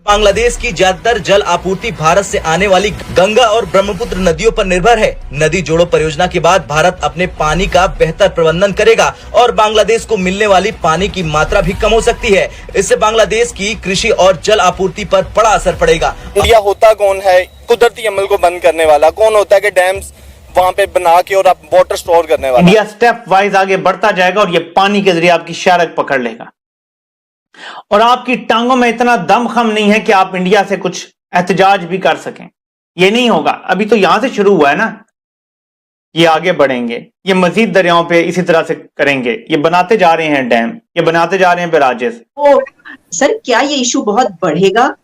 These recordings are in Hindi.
बांग्लादेश की ज्यादातर जल आपूर्ति भारत से आने वाली गंगा और ब्रह्मपुत्र नदियों पर निर्भर है। नदी जोड़ो परियोजना के बाद भारत अपने पानी का बेहतर प्रबंधन करेगा और बांग्लादेश को मिलने वाली पानी की मात्रा भी कम हो सकती है। इससे बांग्लादेश की कृषि और जल आपूर्ति पर बड़ा असर पड़ेगा। इंडिया होता कौन है कुदरती अमल को बंद करने वाला? कौन होता है कि डैम्स वहाँ पे बना के और वाटर स्टोर करने वाला? इंडिया स्टेप वाइज आगे बढ़ता जाएगा और ये पानी के जरिए आपकी शारक पकड़ लेगा और आपकी टांगों में इतना दमखम नहीं है कि आप इंडिया से कुछ एहतजाज भी कर सकें। ये नहीं होगा। अभी तो यहां से शुरू हुआ है ना, ये आगे बढ़ेंगे, ये मजीद दरियाओं पे इसी तरह से करेंगे। ये बनाते जा रहे हैं डैम, ये बनाते जा रहे हैं बैराजेस। तो सर क्या ये इशू बहुत बढ़ेगा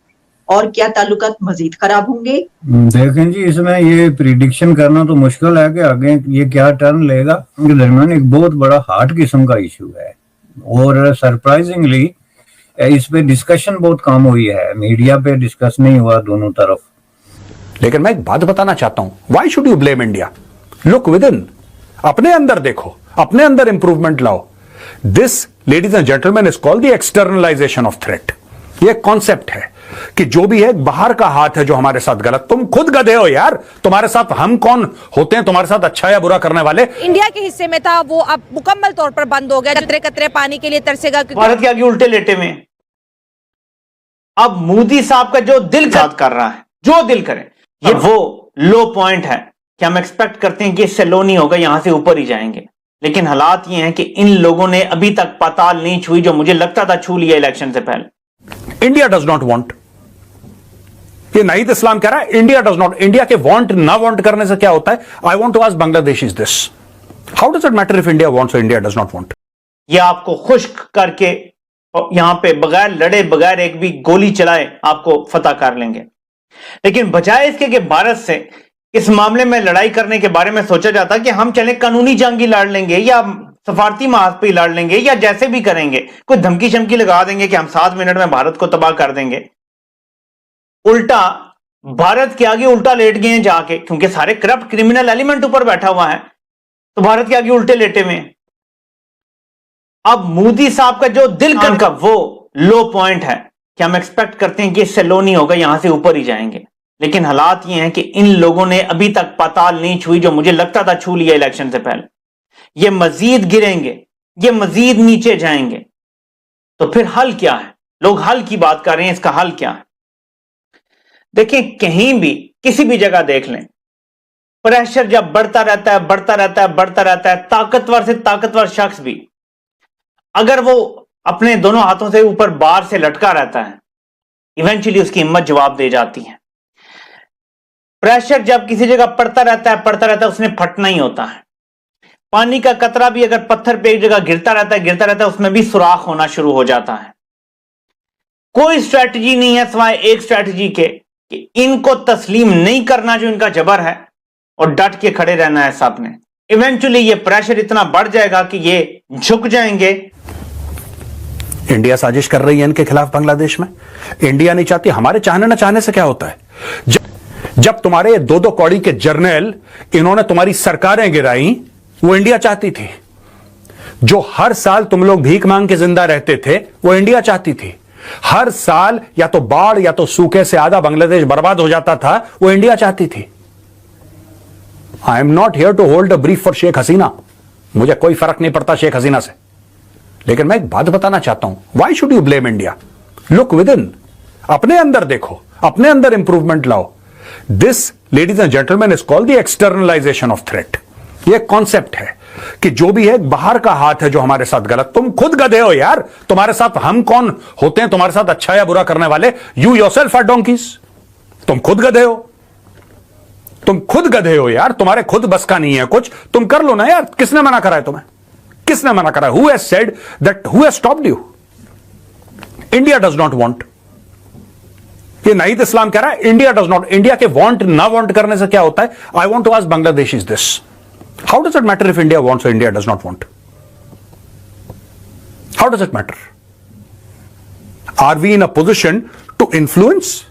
और क्या ताल्लुकात मजीद खराब होंगे? देखें जी, इसमें ये प्रिडिक्शन करना तो मुश्किल है कि आगे ये क्या टर्न लेगा। उनके दरमियान एक बहुत बड़ा हार्ड किस्म का इशू है और सरप्राइजिंगली इस पे डिस्कशन बहुत कम हुई है। मीडिया पे डिस्कस नहीं हुआ दोनों तरफ। लेकिन मैं एक बात बताना चाहता हूं, why should you blame India? Look within, अपने अंदर देखो, अपने अंदर इंप्रूवमेंट लाओ। This ladies and gentleman is called the externalization of threat. ये कॉन्सेप्ट है कि जो भी है बाहर का हाथ है जो हमारे साथ गलत। तुम खुद गधे हो यार, तुम्हारे साथ हम कौन होते हैं तुम्हारे साथ अच्छा या बुरा करने वाले? इंडिया के हिस्से में था वो अब मुकम्मल तौर पर बंद हो गया। कतरे कतरे पानी के लिए तरसेगा। भारत के आगे उल्टे लेटे हुए। अब मोदी साहब का जो दिल कर रहा है, जो दिल करे, ये वो लो पॉइंट है कि हम एक्सपेक्ट करते हैं कि इससे लो नहीं होगा, यहां से ऊपर ही जाएंगे। लेकिन हालात ये हैं कि इन लोगों ने अभी तक पाताल नहीं छुई जो मुझे लगता था छू लिया इलेक्शन से पहले। इंडिया डज नॉट वांट, ये नाहिद इस्लाम कह रहा है इंडिया डज नॉट। इंडिया के वांट ना वांट करने से क्या होता है? I want to ask Bangladesh is this, how does it matter if India wants और इंडिया डज नॉट वांट? ये आपको खुश्क करके यहां पे बगैर लड़े, बगैर एक भी गोली चलाए आपको फतह कर लेंगे। लेकिन बजाय इसके कि भारत से इस मामले में लड़ाई करने के बारे में सोचा जाता कि हम चले कानूनी जंग ही लड़ लेंगे या सफारती महाज पे लड़ लेंगे या जैसे भी करेंगे, कोई धमकी शमकी लगा देंगे कि हम 7 मिनट में भारत को तबाह कर देंगे। उल्टा भारत के आगे उल्टा लेट गए हैं जाके, क्योंकि सारे करप्ट क्रिमिनल एलिमेंट ऊपर बैठा हुआ है, तो भारत के आगे उल्टे लेटे हुए हैं। अब मोदी साहब का जो दिल का वो लो पॉइंट है कि हम एक्सपेक्ट करते हैं कि इससे लो नहीं होगा, यहां से ऊपर ही जाएंगे। लेकिन हालात ये हैं कि इन लोगों ने अभी तक पाताल नहीं छुई जो मुझे लगता था छू लिया इलेक्शन से पहले। ये मजीद गिरेंगे, ये मजीद नीचे जाएंगे। तो फिर हल क्या है? लोग हल की बात कर रहे हैं, इसका हल क्या है? देखिए, कहीं भी किसी भी जगह देख लें, प्रेशर जब बढ़ता रहता है, बढ़ता रहता है, बढ़ता रहता है, ताकतवर से ताकतवर शख्स भी अगर वो अपने दोनों हाथों से ऊपर बार से लटका रहता है, इवेंचुअली उसकी हिम्मत जवाब दे जाती है। प्रेशर जब किसी जगह पड़ता रहता है, पड़ता रहता है, उसने फटना ही होता है। पानी का कतरा भी अगर पत्थर पे एक जगह गिरता रहता है, गिरता रहता है, उसमें भी सुराख होना शुरू हो जाता है। कोई स्ट्रैटेजी नहीं है सिवाय एक स्ट्रैटेजी के कि इनको तस्लीम नहीं करना जो इनका जबर है और डट के खड़े रहना है सबने। इवेंचुअली ये प्रेशर इतना बढ़ जाएगा कि ये झुक जाएंगे। इंडिया साजिश कर रही है इनके खिलाफ बांग्लादेश में। इंडिया नहीं चाहती, हमारे चाहने ना चाहने से क्या होता है? जब तुम्हारे 2-2 कौड़ी के जर्नल इन्होंने तुम्हारी सरकारें गिराई, वो इंडिया चाहती थी। जो हर साल तुम लोग भीख मांग के जिंदा रहते थे, वो इंडिया चाहती थी। हर साल या तो बाढ़ या तो सूखे से आधा बांग्लादेश बर्बाद हो जाता था, वो इंडिया चाहती थी। I am not here to hold a brief for Sheikh Hasina. मुझे कोई फर्क नहीं पड़ता शेख हसीना से। लेकिन मैं एक बात बताना चाहता हूं, why should you blame India? Look within, अपने अंदर देखो, अपने अंदर इंप्रूवमेंट लाओ। This ladies and gentleman is called the externalization of threat. ये कॉन्सेप्ट है कि जो भी है बाहर का हाथ है जो हमारे साथ गलत। तुम खुद गधे हो यार, तुम्हारे साथ हम कौन होते हैं तुम्हारे साथ अच्छा या बुरा करने वाले? You yourself are donkeys. तुम खुद गधे हो, तुम खुद गधे हो यार, तुम्हारे खुद बस का नहीं है कुछ, तुम कर लो ना यार। किसने मना करा है तुम्हें? किसने मना करा? Who has said that? Who has stopped you? India does not want, ये नाहिद इस्लाम कह रहा है इंडिया डज नॉट। इंडिया के वांट ना वांट करने से क्या होता है? I want to ask Bangladesh is this, how does it matter if India wants और India does not want? How does it matter? Are we in a position to influence?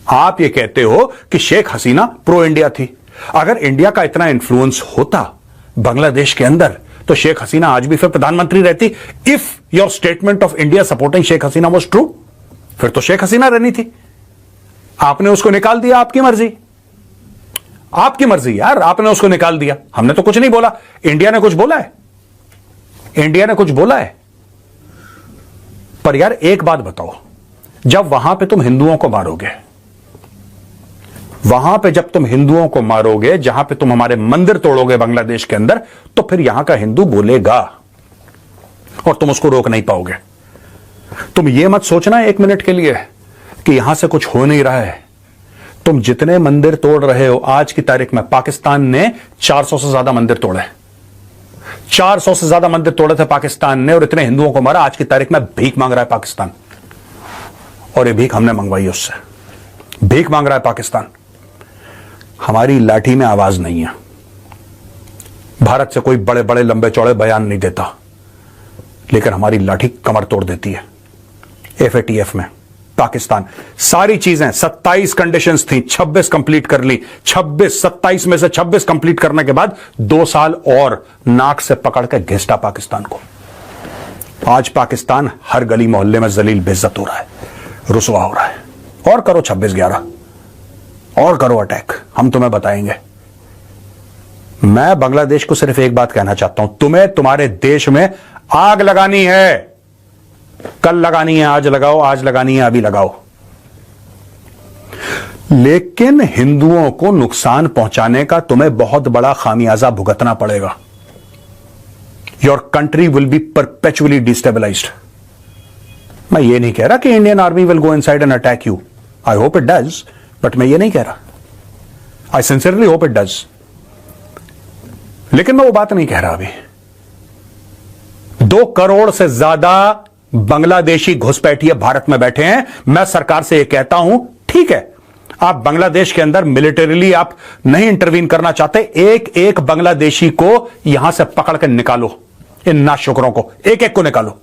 आप ये कहते हो कि शेख हसीना प्रो इंडिया थी। अगर इंडिया का इतना इन्फ्लुएंस होता बांग्लादेश के अंदर, तो शेख हसीना आज भी फिर प्रधानमंत्री रहती। If your statement of India supporting Sheikh Hasina was true, फिर तो शेख हसीना रहनी थी, आपने उसको निकाल दिया। आपकी मर्जी, आपकी मर्जी यार, आपने उसको निकाल दिया। हमने तो कुछ नहीं बोला। इंडिया ने कुछ बोला है? इंडिया ने कुछ बोला है? पर यार एक बात बताओ, जब वहां पे तुम हिंदुओं को मारोगे, वहां पे जब तुम हिंदुओं को मारोगे, जहां पे तुम हमारे मंदिर तोड़ोगे बांग्लादेश के अंदर, तो फिर यहां का हिंदू बोलेगा और तुम उसको रोक नहीं पाओगे। तुम ये मत सोचना एक मिनट के लिए कि यहां से कुछ हो नहीं रहा है। तुम जितने मंदिर तोड़ रहे हो, आज की तारीख में पाकिस्तान ने 400 से ज्यादा मंदिर तोड़े, 400 से ज्यादा मंदिर तोड़े थे पाकिस्तान ने, और इतने हिंदुओं को मारा। आज की तारीख में भीख मांग रहा है पाकिस्तान, और ये भीख हमने मंगवाई उससे। भीख मांग रहा है पाकिस्तान। हमारी लाठी में आवाज नहीं है। भारत से कोई बड़े बड़े लंबे चौड़े बयान नहीं देता, लेकिन हमारी लाठी कमर तोड़ देती है। FATF में पाकिस्तान सारी चीजें 27 कंडीशंस थी, 26 कंप्लीट कर ली। 27 में से 26 कंप्लीट करने के बाद 2 साल और नाक से पकड़ के घिसटा पाकिस्तान को। आज पाकिस्तान हर गली मोहल्ले में जलील बेइज्जत हो रहा है, रुसवा हो रहा है। और करो 26/11, और करो अटैक, हम तुम्हें बताएंगे। मैं बांग्लादेश को सिर्फ एक बात कहना चाहता हूं, तुम्हें तुम्हारे देश में आग लगानी है, कल लगानी है, आज लगाओ, आज लगानी है, अभी लगाओ। लेकिन हिंदुओं को नुकसान पहुंचाने का तुम्हें बहुत बड़ा खामियाजा भुगतना पड़ेगा। Your country will be perpetually destabilized. मैं ये नहीं कह रहा कि Indian army will go inside and attack you, I hope it does, but मैं ये नहीं कह रहा, I sincerely hope it does. लेकिन मैं वो बात नहीं कह रहा। अभी 2 करोड़ से ज्यादा बांग्लादेशी घुसपैठिए भारत में बैठे हैं। मैं सरकार से यह कहता हूं, ठीक है, आप बांग्लादेश के अंदर मिलिटरीली आप नहीं इंटरवीन करना चाहते, एक एक बांग्लादेशी को यहां से पकड़ कर निकालो, इन नाशुकरों को एक एक को निकालो।